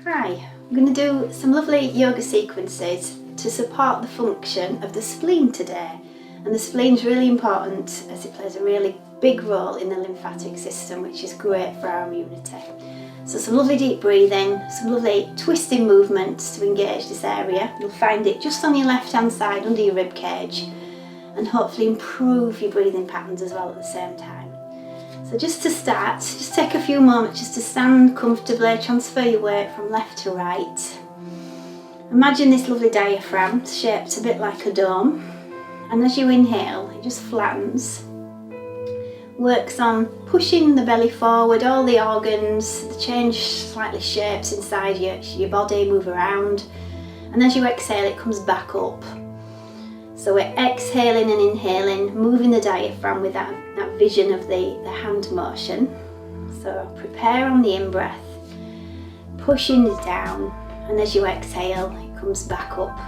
Hi, I'm going to do some lovely yoga sequences to support the function of the spleen today. And the spleen is really important as it plays a really big role in the lymphatic system, which is great for our immunity. So some lovely deep breathing, some lovely twisting movements to engage this area. You'll find it just on your left hand side under your ribcage, and hopefully improve your breathing patterns as well at the same time. So just to start, just take a few moments just to stand comfortably, transfer your weight from left to right. Imagine this lovely diaphragm shaped a bit like a dome, and as you inhale it just flattens, works on pushing the belly forward, all the organs change slightly shapes inside your body, move around, and as you exhale it comes back up. So we're exhaling and inhaling, moving the diaphragm with that vision of the hand motion. So prepare on the in-breath, pushing it down, and as you exhale, it comes back up.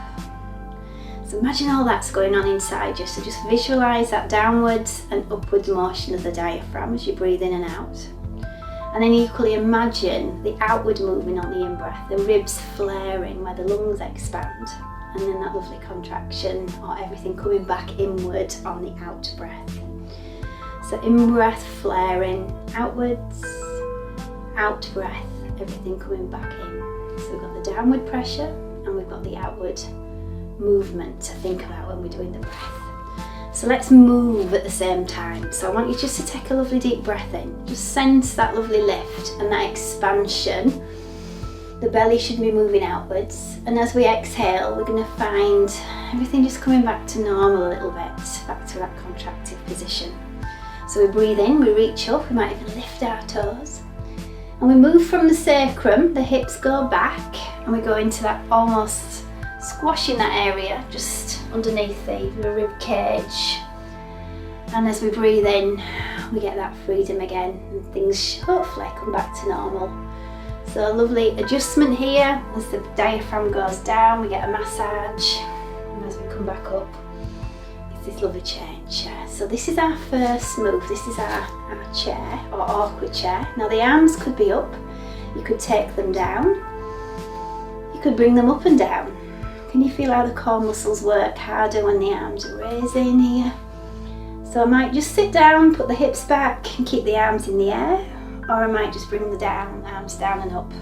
So imagine all that's going on inside you. So just visualize that downwards and upwards motion of the diaphragm as you breathe in and out. And then equally imagine the outward moving on the in-breath, the ribs flaring where the lungs expand. And then that lovely contraction or everything coming back inward on the out breath. So in breath flaring outwards, out breath, everything coming back in. So we've got the downward pressure and we've got the outward movement to think about when we're doing the breath. So let's move at the same time. So I want you just to take a lovely deep breath in. Just sense that lovely lift and that expansion. The belly should be moving outwards, and as we exhale we're going to find everything just coming back to normal a little bit, back to that contracted position. So we breathe in, we reach up, we might even lift our toes, and we move from the sacrum, the hips go back, and we go into that almost squashing that area just underneath the rib cage. And as we breathe in we get that freedom again and things hopefully come back to normal. So a lovely adjustment here as the diaphragm goes down, we get a massage, and as we come back up it's this lovely change. So this is our first move, this is our chair or awkward chair. Now the arms could be up, you could take them down, you could bring them up and down. Can you feel how the core muscles work harder when the arms are raising here? So I might just sit down, put the hips back and keep the arms in the air, or I might just bring the arms down and up.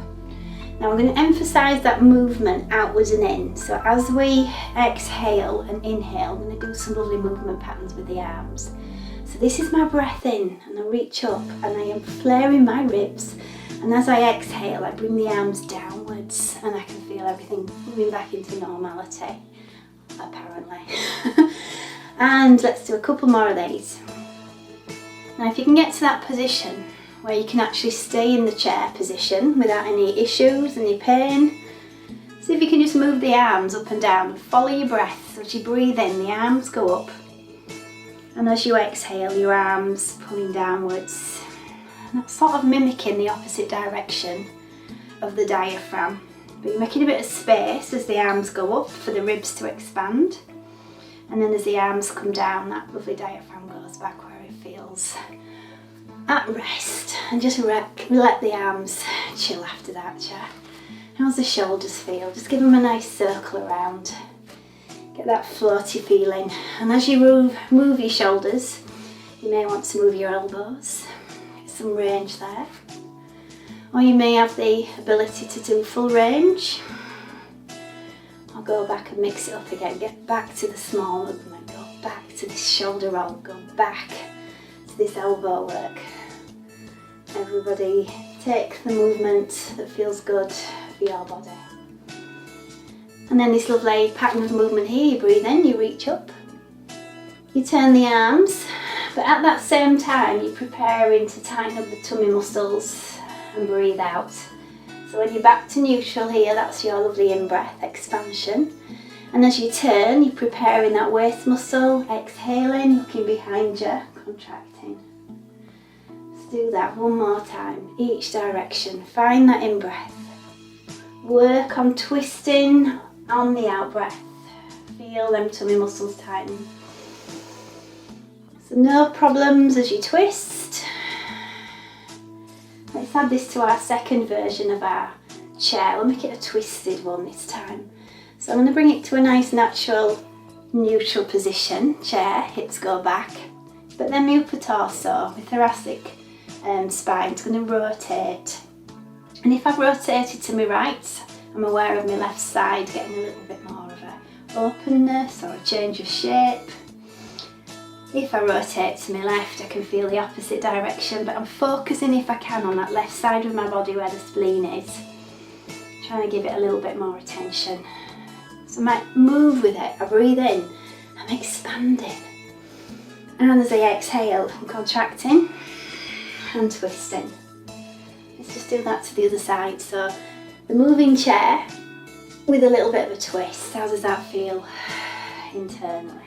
Now I'm going to emphasise that movement outwards and in. So as we exhale and inhale, I'm going to do some lovely movement patterns with the arms. So this is my breath in, and I reach up and I am flaring my ribs, and as I exhale I bring the arms downwards and I can feel everything moving back into normality, apparently. And let's do a couple more of these. Now if you can get to that position where you can actually stay in the chair position without any issues, any pain. See if you can just move the arms up and down, follow your breath. So as you breathe in, the arms go up, and as you exhale, your arms pulling downwards. And that's sort of mimicking the opposite direction of the diaphragm, but you're making a bit of space as the arms go up for the ribs to expand, and then as the arms come down, that lovely diaphragm goes back where it feels at rest, and just let the arms chill after that, yeah. How's the shoulders feel? Just give them a nice circle around. Get that floaty feeling. And as you move your shoulders, you may want to move your elbows. Get some range there. Or you may have the ability to do full range. Or go back and mix it up again. Get back to the small movement. Go back to this shoulder roll. Go back to this elbow work. Everybody take the movement that feels good for your body. And then this lovely pattern of movement here, you breathe in, you reach up, you turn the arms, but at that same time you're preparing to tighten up the tummy muscles and breathe out. So when you're back to neutral here, that's your lovely in-breath expansion. And as you turn, you're preparing that waist muscle, exhaling, looking behind you, contracting. Do that one more time, each direction. Find that in-breath. Work on twisting on the out-breath. Feel them tummy muscles tighten. So no problems as you twist. Let's add this to our second version of our chair. We'll make it a twisted one this time. So I'm going to bring it to a nice natural neutral position, chair, hips go back, but then my upper torso, my thoracic spine is going to rotate. And if I've rotated to my right, I'm aware of my left side getting a little bit more of a openness or a change of shape. If I rotate to my left, I can feel the opposite direction, but I'm focusing if I can on that left side of my body where the spleen is. Trying to give it a little bit more attention. So I might move with it. I breathe in, I'm expanding. And as I exhale, I'm contracting and twisting. Let's just do that to the other side. So the moving chair with a little bit of a twist. How does that feel internally?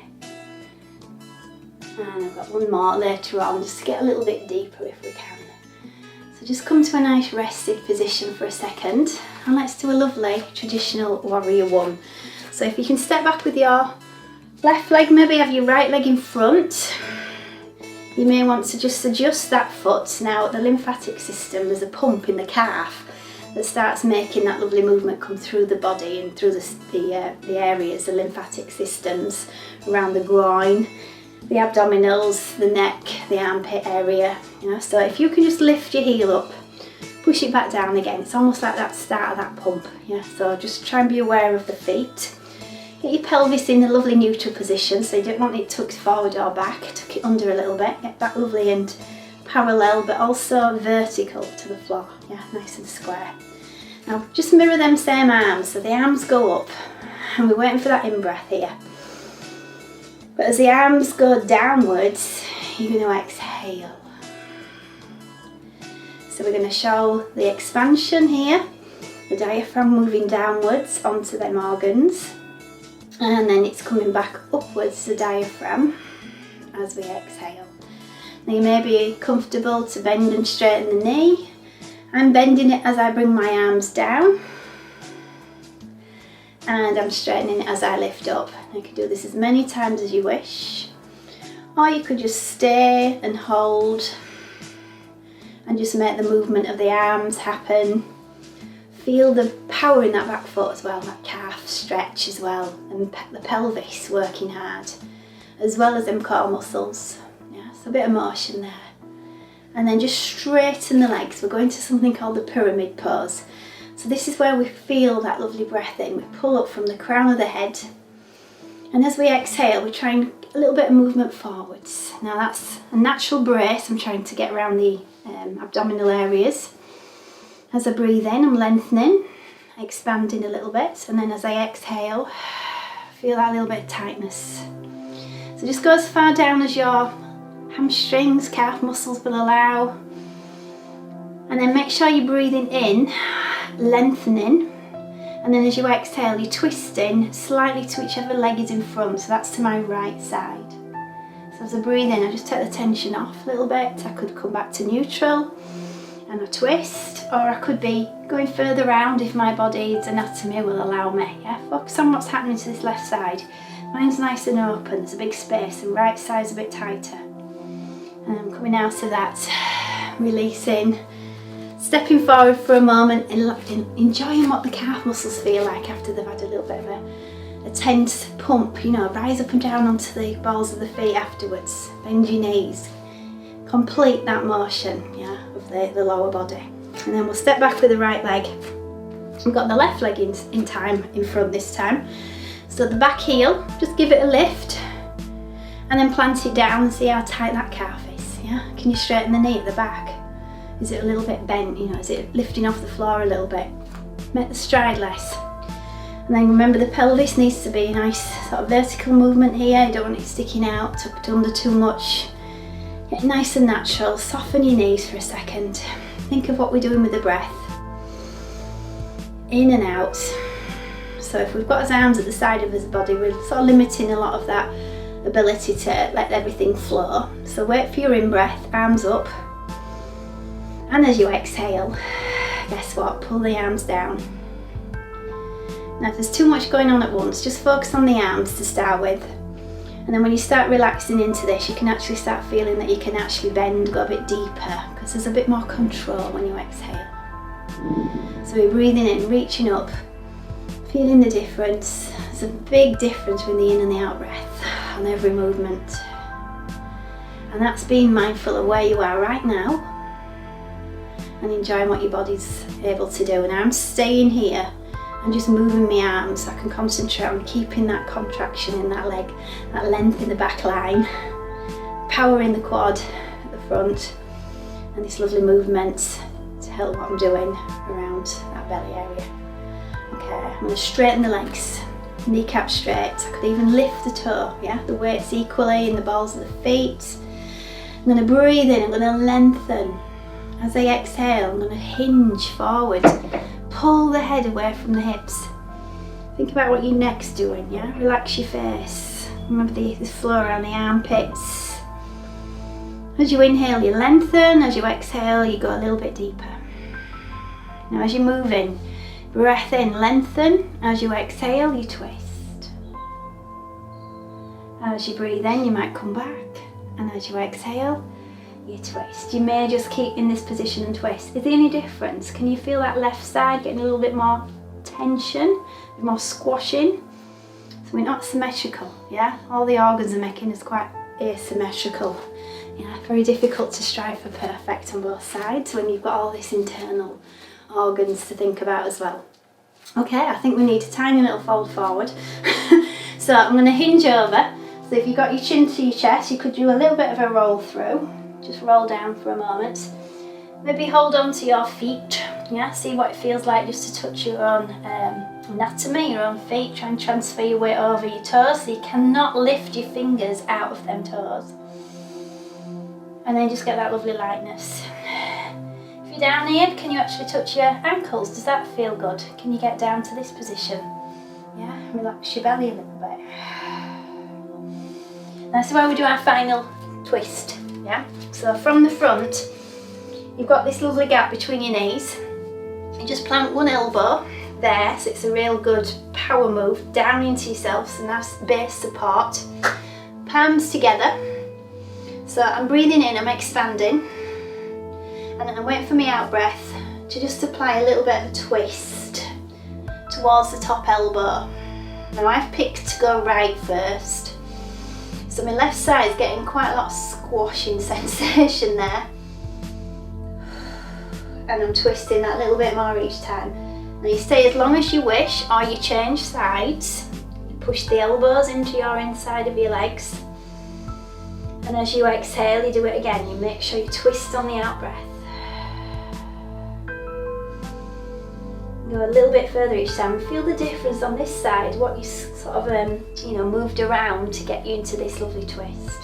And I've got one more later on, just to get a little bit deeper if we can. So just come to a nice rested position for a second, and let's do a lovely traditional warrior one. So if you can step back with your left leg, maybe have your right leg in front. You may want to just adjust that foot. Now the lymphatic system, there's a pump in the calf that starts making that lovely movement come through the body and through the areas, the lymphatic systems around the groin, the abdominals, the neck, the armpit area, so if you can just lift your heel up, push it back down again, it's almost like that start of that pump, so just try and be aware of the feet. Get your pelvis in a lovely neutral position, so you don't want it tucked forward or back, tuck it under a little bit, get that lovely and parallel but also vertical to the floor, nice and square. Now just mirror them same arms, so the arms go up and we're waiting for that in-breath here. But as the arms go downwards, you're going to exhale. So we're going to show the expansion here, the diaphragm moving downwards onto them organs, and then it's coming back upwards, the diaphragm, as we exhale. Now you may be comfortable to bend and straighten the knee. I'm bending it as I bring my arms down, and I'm straightening it as I lift up. You can do this as many times as you wish, or you could just stay and hold and just make the movement of the arms happen. Feel the power in that back foot as well, that calf stretch as well, and the pelvis working hard, as well as them core muscles. So a bit of motion there. And then just straighten the legs. We're going to something called the pyramid pose. So this is where we feel that lovely breath in. We pull up from the crown of the head, and as we exhale, we try and get a little bit of movement forwards. Now that's a natural brace. I'm trying to get around the abdominal areas. As I breathe in, I'm lengthening, expanding a little bit, and then as I exhale, feel that little bit of tightness. So just go as far down as your hamstrings, calf muscles will allow, and then make sure you're breathing in, lengthening, and then as you exhale, you're twisting slightly to whichever leg is in front, so that's to my right side. So as I breathe in, I just take the tension off a little bit. I could come back to neutral and a twist, or I could be going further round if my body's anatomy will allow me. Focus on what's happening to this left side. Mine's nice and open, there's a big space, and right side's a bit tighter. And I'm coming out of that, releasing, stepping forward for a moment and enjoying what the calf muscles feel like after they've had a little bit of a tense pump, rise up and down onto the balls of the feet afterwards, bend your knees, complete that motion of the lower body. And then we'll step back with the right leg. We've got the left leg in front this time. So the back heel, just give it a lift and then plant it down and see how tight that calf is. Can you straighten the knee at the back? Is it a little bit bent? Is it lifting off the floor a little bit? Make the stride less. And then remember, the pelvis needs to be a nice sort of vertical movement here. You don't want it sticking out, tucked under too much. Get nice and natural. Soften your knees for a second. Think of what we're doing with the breath. In and out. So if we've got his arms at the side of his body, we're sort of limiting a lot of that ability to let everything flow. So wait for your in-breath, arms up. And as you exhale, guess what? Pull the arms down. Now if there's too much going on at once, just focus on the arms to start with. And then when you start relaxing into this, you can actually start feeling that you can actually bend, go a bit deeper, because there's a bit more control when you exhale. So we're breathing in, reaching up, feeling the difference. There's a big difference between the in and the out breath on every movement. And that's being mindful of where you are right now and enjoying what your body's able to do. And I'm staying here and just moving my arms so I can concentrate on keeping that contraction in that leg, that length in the back line, power in the quad at the front, and this lovely movement to help what I'm doing around that belly area. Okay, I'm going to straighten the legs, kneecap straight. I could even lift the toe, yeah, the weight's equally in the balls of the feet. I'm going to breathe in, I'm going to lengthen. As I exhale, I'm going to hinge forward, pull the head away from the hips. Think about what your neck's doing, yeah? Relax your face. Remember the flow around the armpits. As you inhale, you lengthen. As you exhale, you go a little bit deeper. Now as you're moving, breath in, lengthen. As you exhale, you twist. As you breathe in, you might come back. And as you exhale, you twist. You may just keep in this position and twist. Is there any difference? Can you feel that left side getting a little bit more tension, a bit more squashing? So we're not symmetrical, yeah? All the organs are making us quite asymmetrical. Yeah, very difficult to strive for perfect on both sides when you've got all this internal organs to think about as well. Okay, I think we need a tiny little fold forward. So I'm going to hinge over. So if you've got your chin to your chest, you could do a little bit of a roll through. Just roll down for a moment. Maybe hold on to your feet. Yeah, see what it feels like just to touch your own anatomy, your own feet. Try and transfer your weight over your toes so you cannot lift your fingers out of them toes. And then just get that lovely lightness. If you're down here, can you actually touch your ankles? Does that feel good? Can you get down to this position? Yeah, relax your belly a little bit. That's where we do our final twist. Yeah, so from the front, you've got this lovely gap between your knees. You just plant one elbow there, so it's a real good power move down into yourself, so nice base support. Palms together. So I'm breathing in, I'm expanding, and then I'm waiting for my out breath to just apply a little bit of a twist towards the top elbow. Now I've picked to go right first. So my left side is getting quite a lot of squashing sensation there. And I'm twisting that little bit more each time. Now you stay as long as you wish, or you change sides. You push the elbows into your inside of your legs. And as you exhale, you do it again. You make sure you twist on the out breath. Go a little bit further each time. Feel the difference on this side, what you sort of moved around to get you into this lovely twist.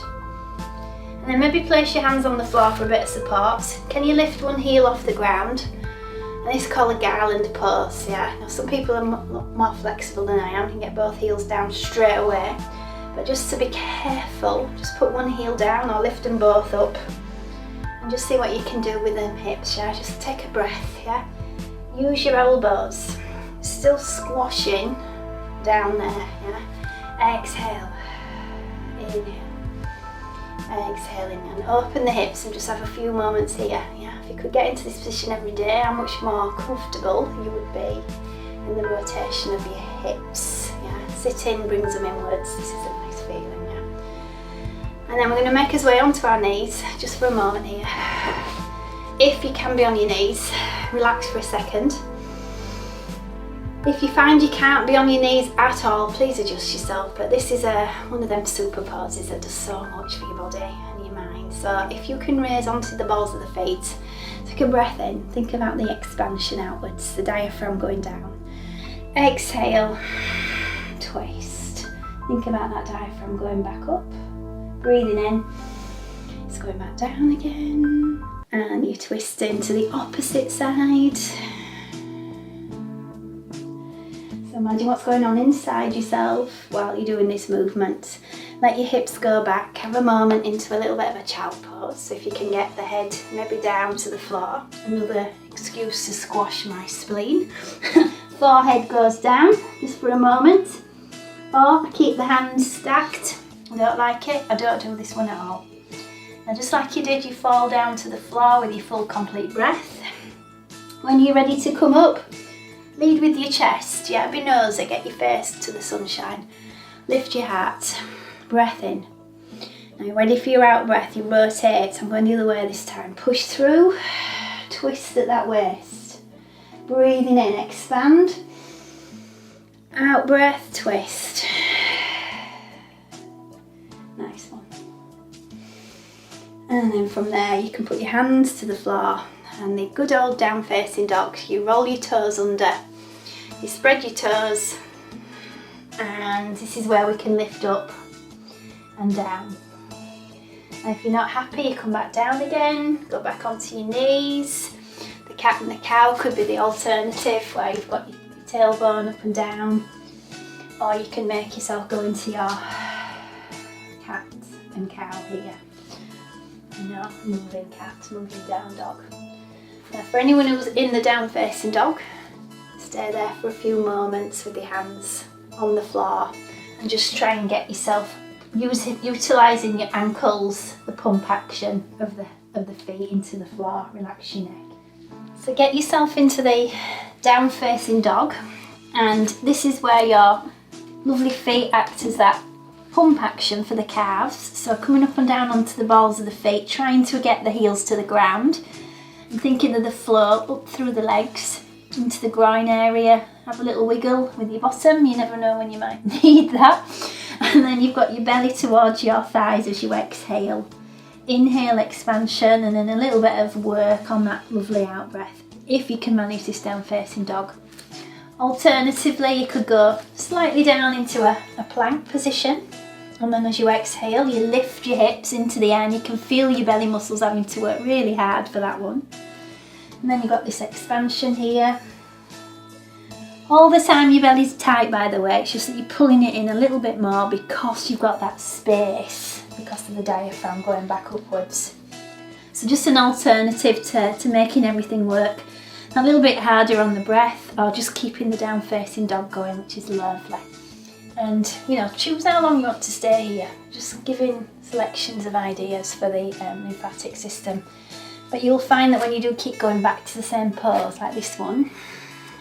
And then maybe place your hands on the floor for a bit of support. Can you lift one heel off the ground? And this is called a Garland Pulse, yeah? Now some people are more flexible than I am, can get both heels down straight away. But just to be careful, just put one heel down or lift them both up. And just see what you can do with them hips, yeah? Just take a breath, yeah? Use your elbows, still squashing down there, yeah? Exhale, inhale, exhaling, and open the hips and just have a few moments here, yeah? If you could get into this position every day, how much more comfortable you would be in the rotation of your hips, yeah? Sitting brings them inwards, this is a nice feeling, yeah? And then we're going to make our way onto our knees, just for a moment here. If you can be on your knees, relax for a second. If you find you can't be on your knees at all, please adjust yourself, but this is one of them super poses that does so much for your body and your mind. So if you can raise onto the balls of the feet, take a breath in, think about the expansion outwards, the diaphragm going down. Exhale, twist. Think about that diaphragm going back up. Breathing in, it's going back down again. And you twist into the opposite side. So imagine what's going on inside yourself while you're doing this movement. Let your hips go back, have a moment into a little bit of a child pose. So if you can get the head maybe down to the floor. Another excuse to squash my spleen. Forehead goes down just for a moment. Or keep the hands stacked. I don't like it, I don't do this one at all. Now just like you did, you fall down to the floor with your full complete breath. When you're ready to come up, lead with your chest. Yeah, be nosy, get your face to the sunshine. Lift your heart, breath in. Now you're ready for your out breath, you rotate. I'm going the other way this time. Push through, twist at that waist. Breathing in, expand. Out breath, twist. Nice one. And then from there you can put your hands to the floor and the good old down facing dog. You roll your toes under, you spread your toes, and this is where we can lift up and down. And if you're not happy, you come back down again, go back onto your knees. The cat and the cow could be the alternative, where you've got your tailbone up and down, or you can make yourself go into your cat and cow here. Moving cat, moving down dog. Now for anyone who's in the down facing dog, stay there for a few moments with your hands on the floor and just try and get yourself utilising your ankles, the pump action of the feet into the floor. Relax your neck. So get yourself into the down facing dog, and this is where your lovely feet act as that pump action for the calves. So coming up and down onto the balls of the feet, trying to get the heels to the ground and thinking of the flow up through the legs into the groin area. Have a little wiggle with your bottom, you never know when you might need that. And then you've got your belly towards your thighs as you exhale. Inhale, expansion, and then a little bit of work on that lovely out breath, if you can manage this down facing dog. Alternatively, you could go slightly down into a plank position, and then as you exhale, you lift your hips into the air and you can feel your belly muscles having to work really hard for that one. And then you've got this expansion here. All the time your belly's tight, by the way, it's just that you're pulling it in a little bit more because you've got that space, because of the diaphragm going back upwards. So just an alternative to making everything work a little bit harder on the breath, or just keeping the down facing dog going, which is lovely. And choose how long you want to stay here, just giving selections of ideas for the lymphatic system. But you'll find that when you do keep going back to the same pose like this one,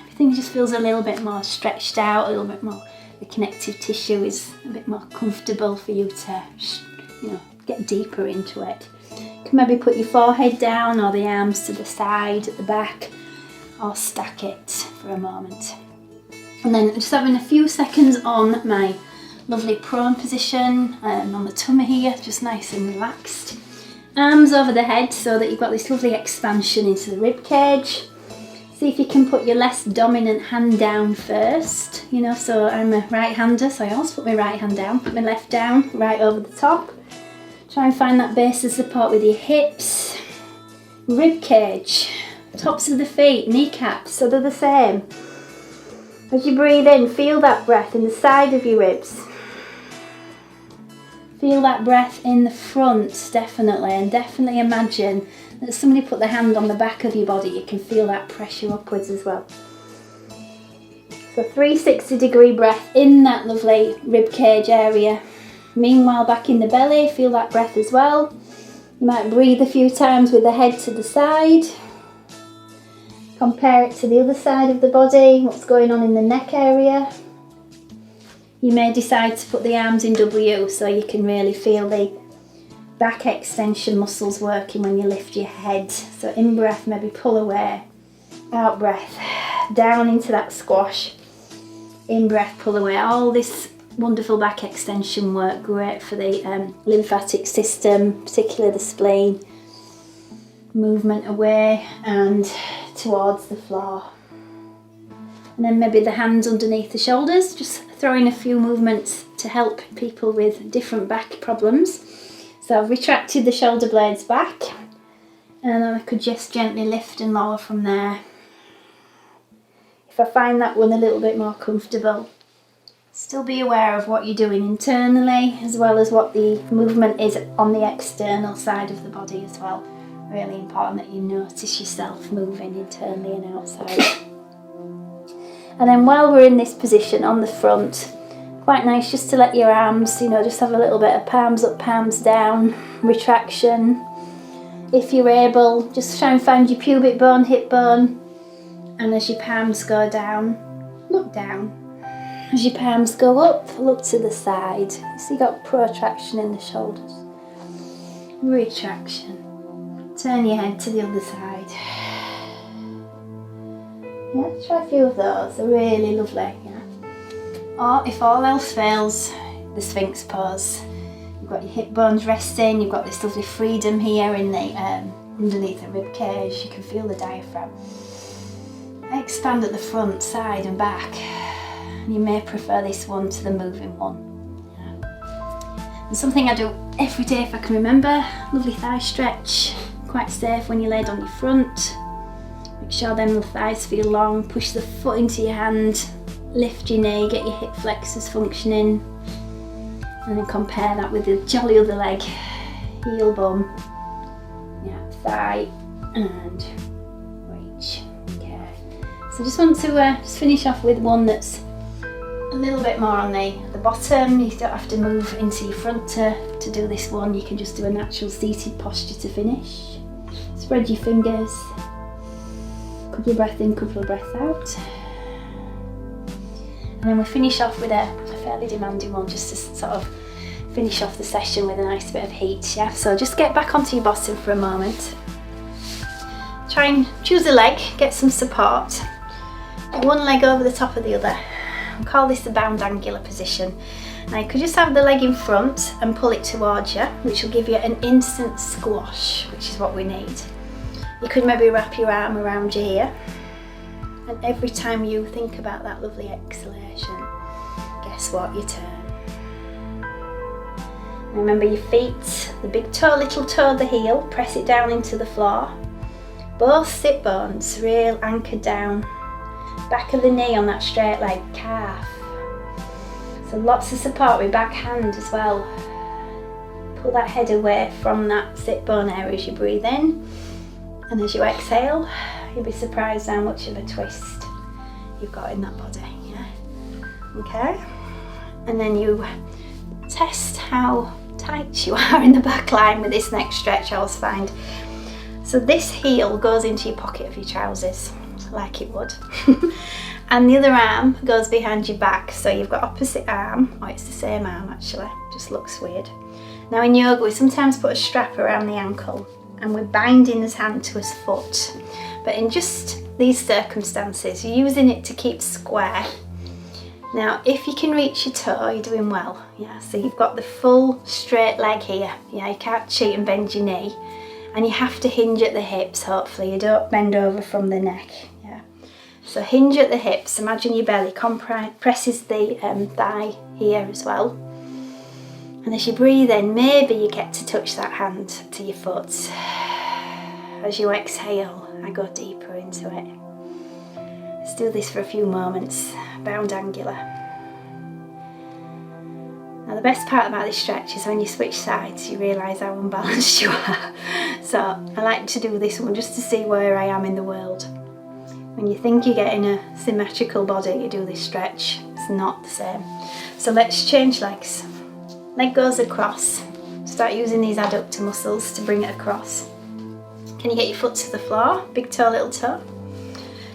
everything just feels a little bit more stretched out, a little bit more, the connective tissue is a bit more comfortable for you to get deeper into it. You can maybe put your forehead down or the arms to the side at the back, or stack it for a moment. And then just having a few seconds on my lovely prone position, on the tummy here, just nice and relaxed. Arms over the head so that you've got this lovely expansion into the ribcage. See if you can put your less dominant hand down first. So I'm a right-hander, so I always put my right hand down, put my left down, right over the top. Try and find that base of support with your hips, ribcage, tops of the feet, kneecaps, so they're the same. As you breathe in, feel that breath in the side of your ribs. Feel that breath in the front, definitely, and definitely imagine that somebody put their hand on the back of your body. You can feel that pressure upwards as well. So 360-degree breath in that lovely ribcage area. Meanwhile, back in the belly, feel that breath as well. You might breathe a few times with the head to the side. Compare it to the other side of the body, what's going on in the neck area. You may decide to put the arms in W so you can really feel the back extension muscles working when you lift your head. So in breath, maybe pull away. Out breath, down into that squash. In breath, pull away. All this wonderful back extension work, great for the lymphatic system, particularly the spleen. Movement away and towards the floor. And then maybe the hands underneath the shoulders, just throwing a few movements to help people with different back problems. So I've retracted the shoulder blades back, and then I could just gently lift and lower from there. If I find that one a little bit more comfortable, still be aware of what you're doing internally as well as what the movement is on the external side of the body as well. Really important that you notice yourself moving internally and outside. And then while we're in this position on the front, quite nice just to let your arms, just have a little bit of palms up, palms down, retraction. If you're able, just try and find your pubic bone, hip bone, And as your palms go down, look down. As your palms go up, look to the side. So you got protraction in the shoulders. Retraction. Turn your head to the other side. Yeah, try a few of those. They're really lovely. Yeah. Or if all else fails, the Sphinx pose. You've got your hip bones resting. You've got this lovely freedom here in the underneath the rib cage. You can feel the diaphragm. Expand at the front, side and back. You may prefer this one to the moving one. Yeah. And something I do every day if I can remember, lovely thigh stretch. Quite safe when you're laid on your front. Make sure them thighs feel long. Push the foot into your hand. Lift your knee, get your hip flexors functioning. And then compare that with the jolly other leg. Heel bum. Yeah, thigh and reach. Okay. So just want to just finish off with one that's a little bit more on the bottom. You don't have to move into your front to do this one. You can just do a natural seated posture to finish. Spread your fingers. Couple of breaths in, couple of breaths out. And then we'll finish off with a fairly demanding one just to sort of finish off the session with a nice bit of heat. Yeah. So just get back onto your bottom for a moment. Try and choose a leg, get some support. Get one leg over the top of the other. We call this the bound angular position. Now you could just have the leg in front and pull it towards you, which will give you an instant squash, which is what we need. You could maybe wrap your arm around your ear, and every time you think about that lovely exhalation, guess what? You turn. And remember your feet, the big toe, little toe, the heel, press it down into the floor. Both sit bones real anchored down. Back of the knee on that straight leg, calf. So lots of support with back hand as well. Pull that head away from that sit bone area as you breathe in. And as you exhale, you'll be surprised how much of a twist you've got in that body. Yeah. Okay. And then you test how tight you are in the back line with this next stretch, I always find. So this heel goes into your pocket of your trousers, like it would. And the other arm goes behind your back, so you've got opposite arm, or it's the same arm actually, just looks weird. Now in yoga we sometimes put a strap around the ankle and we're binding his hand to his foot, but in just these circumstances you're using it to keep square. Now if you can reach your toe, you're doing well. Yeah, so you've got the full straight leg here. Yeah, you can't cheat and bend your knee, and you have to hinge at the hips. Hopefully you don't bend over from the neck. Yeah, so hinge at the hips. Imagine your belly presses the thigh here as well. And as you breathe in, maybe you get to touch that hand to your foot. As you exhale, I go deeper into it. Let's do this for a few moments. Bound angular. Now the best part about this stretch is when you switch sides, you realise how unbalanced you are. So I like to do this one just to see where I am in the world. When you think you're getting a symmetrical body, you do this stretch. It's not the same. So let's change legs. Leg goes across. Start using these adductor muscles to bring it across. Can you get your foot to the floor? Big toe, little toe.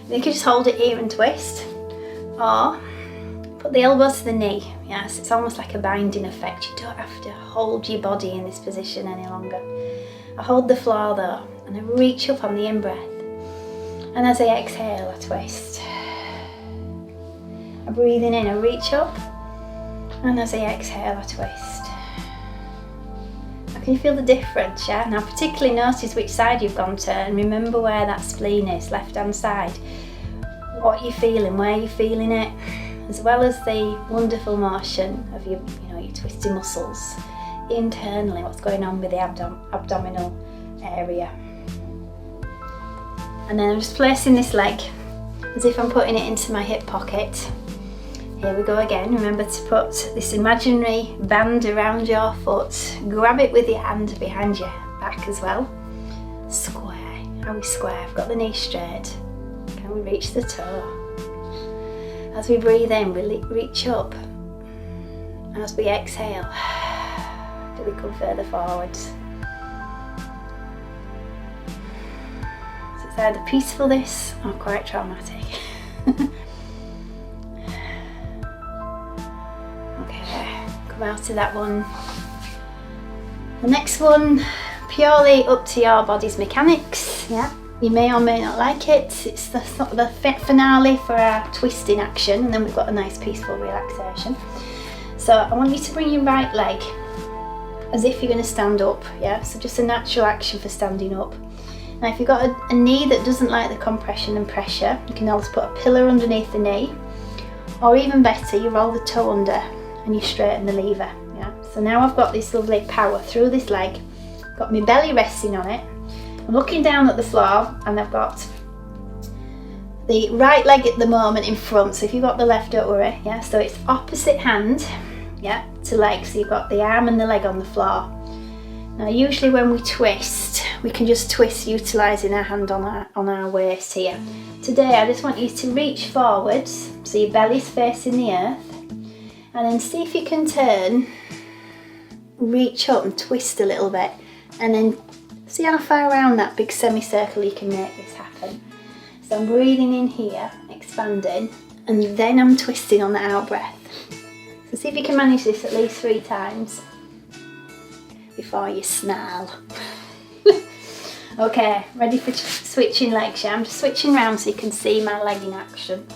Then you can just hold it here and twist. Or put the elbow to the knee. Yes, it's almost like a binding effect. You don't have to hold your body in this position any longer. I hold the floor though, and I reach up on the in-breath. And as I exhale, I twist. I'm breathing in, I reach up. And as I exhale, I twist. Now, can you feel the difference, yeah? Now, particularly notice which side you've gone to, and remember where that spleen is, left-hand side. What you're feeling, where you're feeling it, as well as the wonderful motion of your twisting muscles internally, what's going on with the abdominal area. And then I'm just placing this leg as if I'm putting it into my hip pocket. Here we go again. Remember to put this imaginary band around your foot. Grab it with your hand behind your back as well. Square. Are we square? I've got the knee straight. Can we reach the toe? As we breathe in, we reach up. As we exhale, do we come further forwards? So it's either peaceful this or quite traumatic. Okay, come out of that one. The next one, purely up to your body's mechanics. Yeah, you may or may not like it. It's the sort of the finale for our twisting action, and then we've got a nice peaceful relaxation. So I want you to bring your right leg as if you're going to stand up. Yeah, so just a natural action for standing up. Now if you've got a knee that doesn't like the compression and pressure, you can always put a pillar underneath the knee, or even better, you roll the toe under and you straighten the lever. Yeah. So now I've got this lovely power through this leg, got my belly resting on it, I'm looking down at the floor, and I've got the right leg at the moment in front, so if you've got the left, don't worry. Yeah, so it's opposite hand, yeah, to leg, so you've got the arm and the leg on the floor. Now usually when we twist, we can just twist utilising our hand on our waist here. Today I just want you to reach forwards, so your belly's facing the earth, and then see if you can turn, reach up and twist a little bit, and then see how far around that big semicircle you can make this happen. So I'm breathing in here, expanding, and then I'm twisting on the out breath. So see if you can manage this at least 3 times before you snarl. Okay, ready for switching legs? Yeah, I'm just switching round so you can see my leg in action.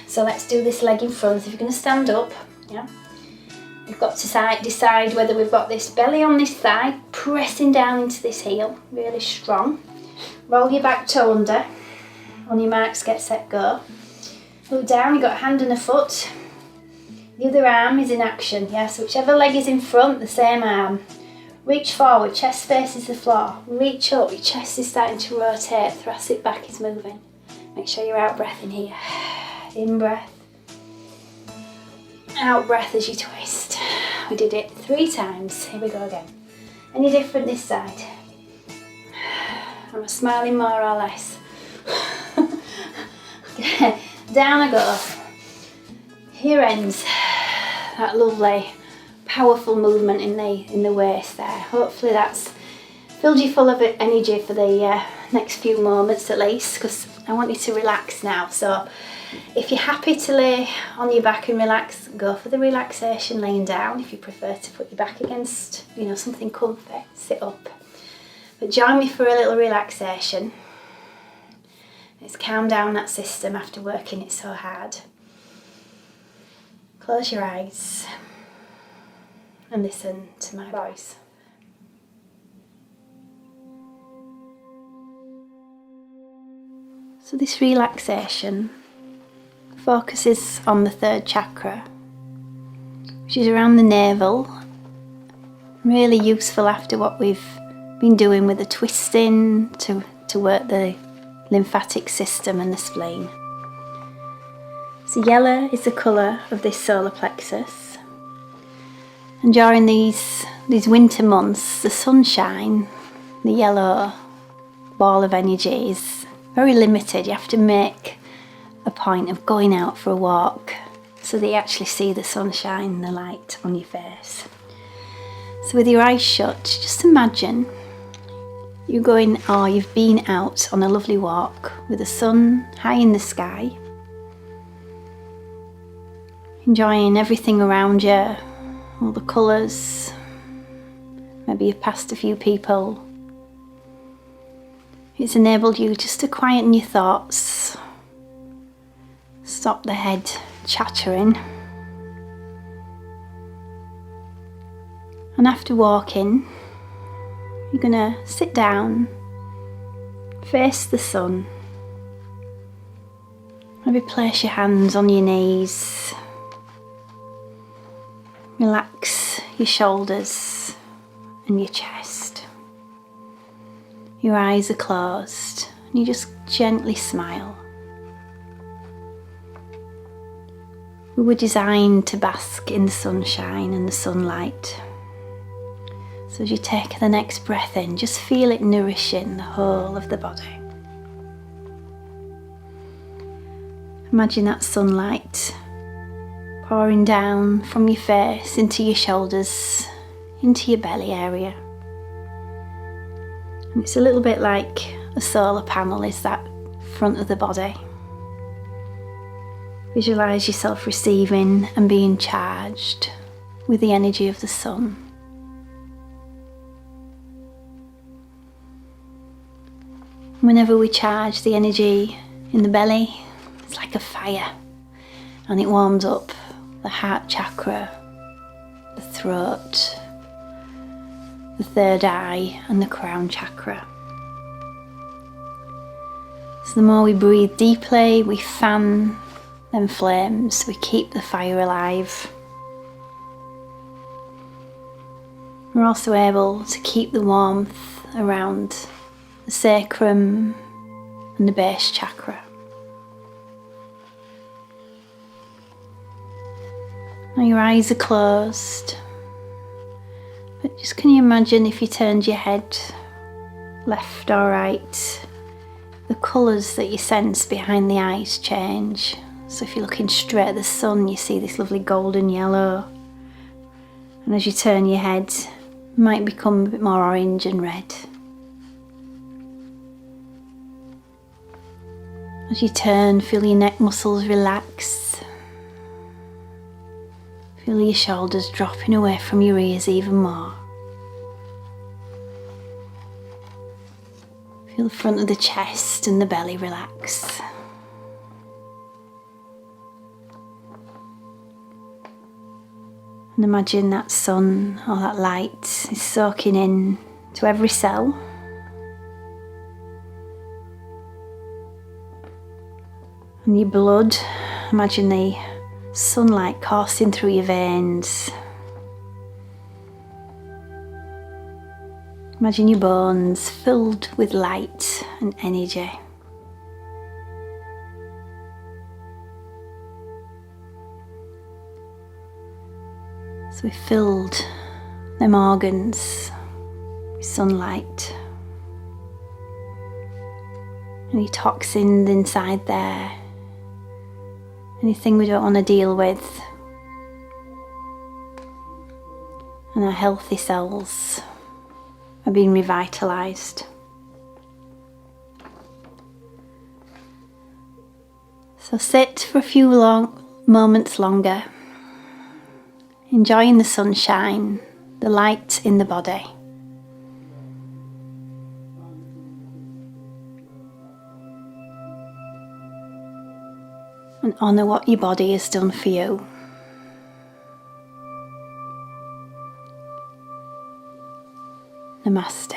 So let's do this leg in front. If you're going to stand up, yeah, we've got to decide whether we've got this belly on this side, pressing down into this heel, really strong. Roll your back toe under. On your marks, get set, go. Look down, you've got a hand and a foot. The other arm is in action, yeah, so whichever leg is in front, the same arm. Reach forward, chest faces the floor. Reach up, your chest is starting to rotate, thoracic back is moving. Make sure you're out breath in here. In breath. Out breath as you twist. We did it 3 times. Here we go again. Any different this side? Am I smiling more or less? Okay, down I go. Here ends that lovely, powerful movement in the waist there. Hopefully that's filled you full of energy for the next few moments at least, because I want you to relax now. So if you're happy to lay on your back and relax, go for the relaxation laying down. If you prefer to put your back against, something comfy, sit up. But join me for a little relaxation. Let's calm down that system after working it so hard. Close your eyes and listen to my voice. So this relaxation focuses on the 3rd chakra, which is around the navel. Really useful after what we've been doing with the twisting to work the lymphatic system and the spleen. So yellow is the colour of this solar plexus, and during these winter months, the sunshine, the yellow ball of energy is very limited. You have to make a point of going out for a walk so that you actually see the sunshine and the light on your face. So with your eyes shut, just imagine you've been out on a lovely walk with the sun high in the sky, enjoying everything around you, all the colours. Maybe you've passed a few people. It's enabled you just to quieten your thoughts, stop the head chattering. And after walking, you're going to sit down, face the sun, maybe place your hands on your knees, relax your shoulders and your chest. Your eyes are closed and you just gently smile. We were designed to bask in the sunshine and the sunlight. So as you take the next breath in, just feel it nourishing the whole of the body. Imagine that sunlight pouring down from your face into your shoulders, into your belly area. And it's a little bit like a solar panel is that front of the body. Visualise yourself receiving and being charged with the energy of the sun. Whenever we charge the energy in the belly, it's like a fire, and it warms up the heart chakra, the throat, the third eye and the crown chakra. So the more we breathe deeply, we fan them flames, we keep the fire alive. We're also able to keep the warmth around the sacrum and the base chakra. Now your eyes are closed, but just can you imagine if you turned your head left or right, the colours that you sense behind the eyes change. So if you're looking straight at the sun, you see this lovely golden yellow, and as you turn your head, it might become a bit more orange and red. As you turn, feel your neck muscles relax. Feel your shoulders dropping away from your ears even more. Feel the front of the chest and the belly relax. And imagine that sun or that light is soaking in to every cell. And your blood, imagine the sunlight coursing through your veins. Imagine your bones filled with light and energy. So we filled them organs with sunlight. Any toxins inside there, anything we don't want to deal with, and our healthy cells are being revitalised. So sit for a few moments longer, enjoying the sunshine, the light in the body. And honour what your body has done for you. Namaste.